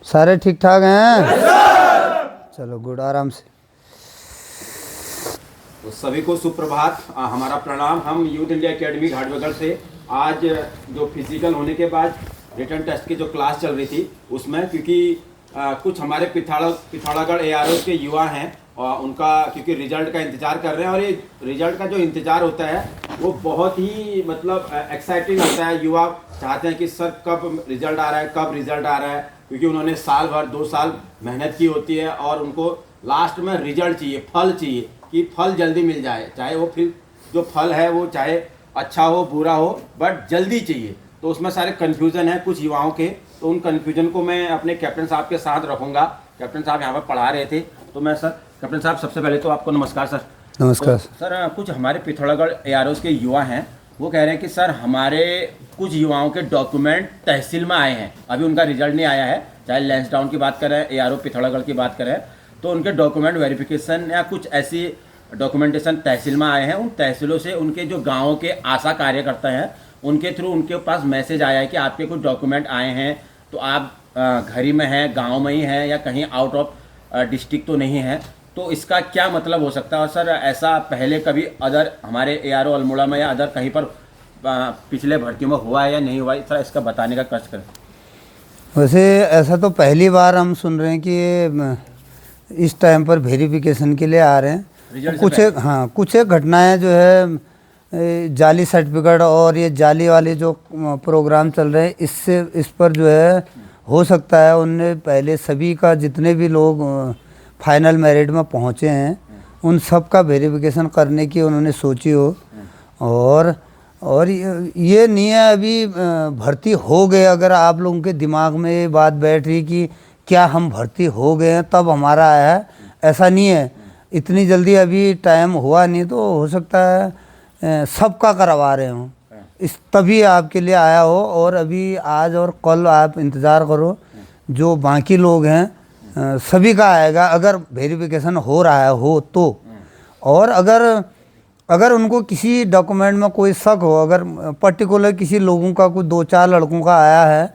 सारे ठीक ठाक हैं? चलो गुड, आराम से। तो सभी को सुप्रभात, हमारा प्रणाम। हम यूथ इंडिया एकेडमी घाटबगड़ से आज जो फिजिकल होने के बाद रिटर्न टेस्ट की जो क्लास चल रही थी उसमें, क्योंकि कुछ हमारे पिथौरागढ़ ARO के युवा हैं और उनका क्योंकि रिजल्ट का इंतज़ार कर रहे हैं, और ये रिजल्ट का जो इंतज़ार होता है वो बहुत ही मतलब एक्साइटिंग होता है। युवा चाहते हैं कि सर कब रिजल्ट आ रहा है, कब रिजल्ट आ रहा है, क्योंकि उन्होंने साल भर 2 साल मेहनत की होती है और उनको लास्ट में रिजल्ट चाहिए, फल चाहिए कि फल जल्दी मिल जाए। चाहे वो फिर जो फल है वो चाहे अच्छा हो बुरा हो, बट जल्दी चाहिए। तो उसमें सारे कन्फ्यूज़न है कुछ युवाओं के, तो उन कन्फ्यूजन को मैं अपने कैप्टन साहब के साथ रखूँगा। कैप्टन साहब यहाँ पर पढ़ा रहे थे, तो मैं सर कैप्टन साहब सबसे पहले तो आपको नमस्कार सर। नमस्कार। तो सर कुछ हमारे पिथौरागढ़ AROs के युवा हैं, वो कह रहे हैं कि सर हमारे कुछ युवाओं के डॉक्यूमेंट तहसील में आए हैं, अभी उनका रिजल्ट नहीं आया है। चाहे लैंसडाउन की बात करें, ARO पिथौरागढ़ की बात करें, तो उनके डॉक्यूमेंट वेरिफिकेशन या कुछ ऐसी डॉक्यूमेंटेशन तहसील में आए हैं। उन तहसीलों से उनके जो गाँव के आशा कार्यकर्ता हैं उनके थ्रू उनके पास मैसेज आया है कि आपके कुछ डॉक्यूमेंट आए हैं, तो आप घर ही में हैं, गाँव में ही हैं, या कहीं आउट ऑफ डिस्ट्रिक्ट तो नहीं है। तो इसका क्या मतलब हो सकता है? और सर ऐसा पहले कभी अदर हमारे ARO अल्मोड़ा में या अदर कहीं पर पिछले भर्तियों में हुआ है या नहीं हुआ है? सर इसका बताने का कष्ट करें। वैसे ऐसा तो पहली बार हम सुन रहे हैं कि इस टाइम पर वेरिफिकेशन के लिए आ रहे हैं। कुछ एक घटनाएं जो है जाली सर्टिफिकेट और ये जाली वाले जो प्रोग्राम चल रहे हैं, इससे इस पर जो है हो सकता है उनने पहले सभी का जितने भी लोग फाइनल मेरिट में पहुँचे हैं उन सब का वेरिफिकेशन करने की उन्होंने सोची हो। और ये नहीं है अभी भर्ती हो गए। अगर आप लोगों के दिमाग में ये बात बैठ रही कि क्या हम भर्ती हो गए हैं तब हमारा आया है, ऐसा नहीं है। इतनी जल्दी अभी टाइम हुआ नहीं, तो हो सकता है सबका करवा रहे हों, इस तभी आपके लिए आया हो। और अभी आज और कल आप इंतज़ार करो, जो बाकी लोग हैं सभी का आएगा अगर वेरिफिकेशन हो रहा है हो तो। और अगर उनको किसी डॉक्यूमेंट में कोई शक हो, अगर पर्टिकुलर किसी लोगों का कुछ 2-4 लड़कों का आया है,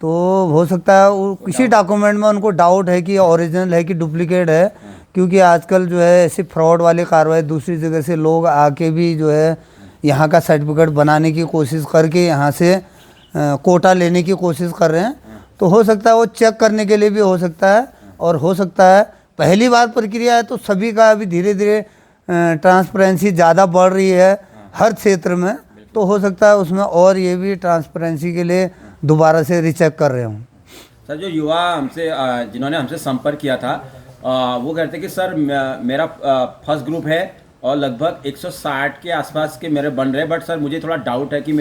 तो हो सकता है वो किसी डॉक्यूमेंट में उनको डाउट है कि ओरिजिनल है कि डुप्लीकेट है। क्योंकि आजकल जो है ऐसी फ्रॉड वाली कार्रवाई दूसरी जगह से लोग आके भी जो है यहाँ का सर्टिफिकेट बनाने की कोशिश करके यहाँ से कोटा लेने की कोशिश कर रहे हैं। तो हो सकता है वो चेक करने के लिए भी हो सकता है, और हो सकता है पहली बार प्रक्रिया है तो सभी का अभी धीरे धीरे ट्रांसपेरेंसी ज़्यादा बढ़ रही है हर क्षेत्र में, तो हो सकता है उसमें और ये भी ट्रांसपेरेंसी के लिए दोबारा से रीचेक कर रहे हूँ। सर जो युवा हमसे जिन्होंने हमसे संपर्क किया था वो कहते हैं कि सर मेरा फर्स्ट ग्रुप है और लगभग 160 के आसपास के मेरे बन रहे हैं, बट सर मुझे थोड़ा डाउट है कि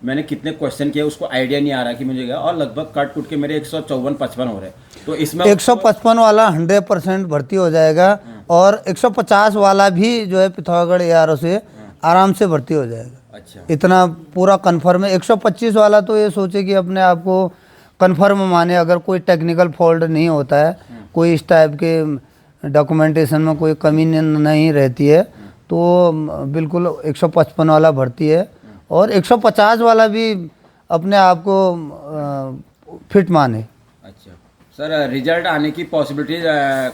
मैंने कितने क्वेश्चन किए उसको आइडिया नहीं आ रहा कि मुझे, और लगभग कट कुट के मेरे 154-55 हो रहे हैं। तो इसमें 155 वाला 100% भर्ती हो जाएगा, और 150 वाला भी जो है पिथौरागढ़ ARO से आराम से भर्ती हो जाएगा। अच्छा, इतना पूरा कन्फर्म है। 125 वाला तो ये सोचे कि अपने आप को कन्फर्म माने, अगर कोई टेक्निकल फॉल्ट नहीं होता है, कोई इस टाइप के डॉक्यूमेंटेशन में कोई कमी नहीं रहती है, तो बिल्कुल 155 वाला भर्ती है। और 150 वाला भी अपने आप को फिट माने। अच्छा सर, रिजल्ट आने की पॉसिबिलिटी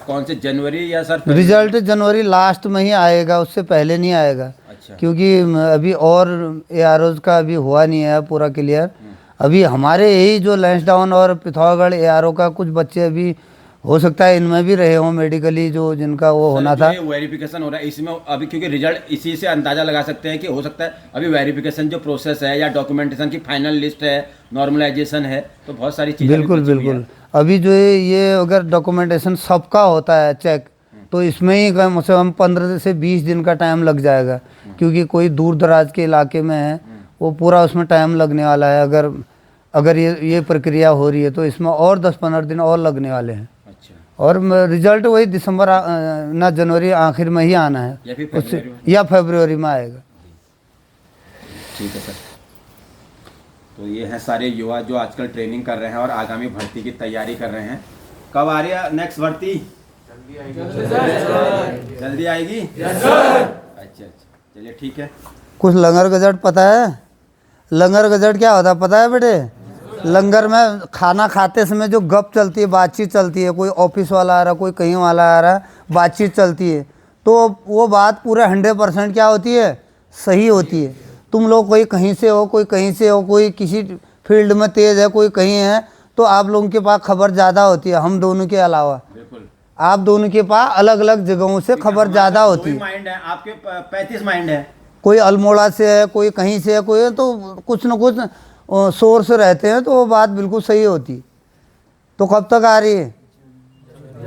कौन से जनवरी या सर? रिजल्ट जनवरी लास्ट में ही आएगा, उससे पहले नहीं आएगा। अच्छा, क्योंकि अभी और AROs का अभी हुआ नहीं है पूरा क्लियर। अभी हमारे यही जो लैंसडाउन और पिथौरागढ़ ARO का कुछ बच्चे अभी हो सकता है इनमें भी रहे हों मेडिकली, जो जिनका वो होना था। वेरिफिकेशन हो रहा है इसमें अभी, क्योंकि रिजल्ट इसी से अंदाजा लगा सकते हैं कि हो सकता है अभी वेरिफिकेशन जो प्रोसेस है या डॉक्यूमेंटेशन की फाइनल लिस्ट है, नॉर्मलाइजेशन है, तो बहुत सारी चीज़ें। बिल्कुल अभी जो ये अगर डॉक्यूमेंटेशन सबका होता है चेक, तो इसमें ही कम से कम 15 से 20 दिन का टाइम लग जाएगा। क्योंकि कोई दूर दराज के इलाके में है, वो पूरा उसमें टाइम लगने वाला है। अगर ये प्रक्रिया हो रही है तो इसमें और 10-15 दिन और लगने वाले हैं। और रिजल्ट वही दिसंबर ना जनवरी आखिर में ही आना है, या फरवरी में आएगा। ठीक है सर। तो ये हैं सारे युवा जो आजकल ट्रेनिंग कर रहे हैं और आगामी भर्ती की तैयारी कर रहे हैं। कब आ रही है नेक्स्ट भर्ती? जल्दी आएगी। अच्छा, चलिए ठीक है। कुछ लंगर गजट पता है? लंगर गजट क्या होता है पता है बेटे? लंगर में खाना खाते समय जो गप चलती है, बातचीत चलती है, कोई ऑफिस वाला आ रहा, कोई कहीं वाला आ रहा, बातचीत चलती है, तो वो बात पूरा 100% क्या होती है, सही होती है। तुम लोग कोई कहीं से हो, कोई कहीं से हो, कोई किसी फील्ड में तेज़ है, कोई कहीं है, तो आप लोगों के पास खबर ज़्यादा होती है हम दोनों के अलावा। आप दोनों के पास अलग अलग जगहों से खबर ज़्यादा होती है। माइंड है आपके, 35 माइंड है। कोई अल्मोड़ा से है, कोई कहीं से है, कोई है, तो कुछ न कुछ सोर्स रहते हैं, तो वो बात बिल्कुल सही होती। तो कब तक आ रही है,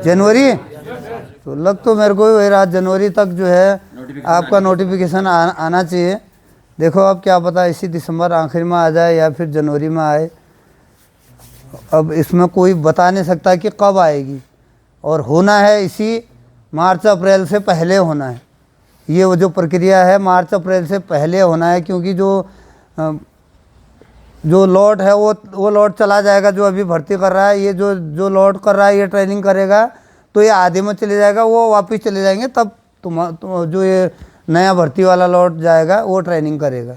जनवरी? तो लग तो मेरे को वही रहा, जनवरी तक जो है आपका नोटिफिकेशन आना चाहिए। देखो अब क्या पता इसी दिसंबर आखिर में आ जाए या फिर जनवरी में आए। अब इसमें कोई बता नहीं सकता कि कब आएगी, और होना है इसी मार्च अप्रैल से पहले होना है। ये वो जो प्रक्रिया है मार्च अप्रैल से पहले होना है, क्योंकि जो लॉट है वो लॉट चला जाएगा जो अभी भर्ती कर रहा है। ये जो लॉट कर रहा है ये ट्रेनिंग करेगा, तो ये आधे में चले जाएगा, वो वापस चले जाएंगे, तब तुम जो ये नया भर्ती वाला लॉट जाएगा वो ट्रेनिंग करेगा।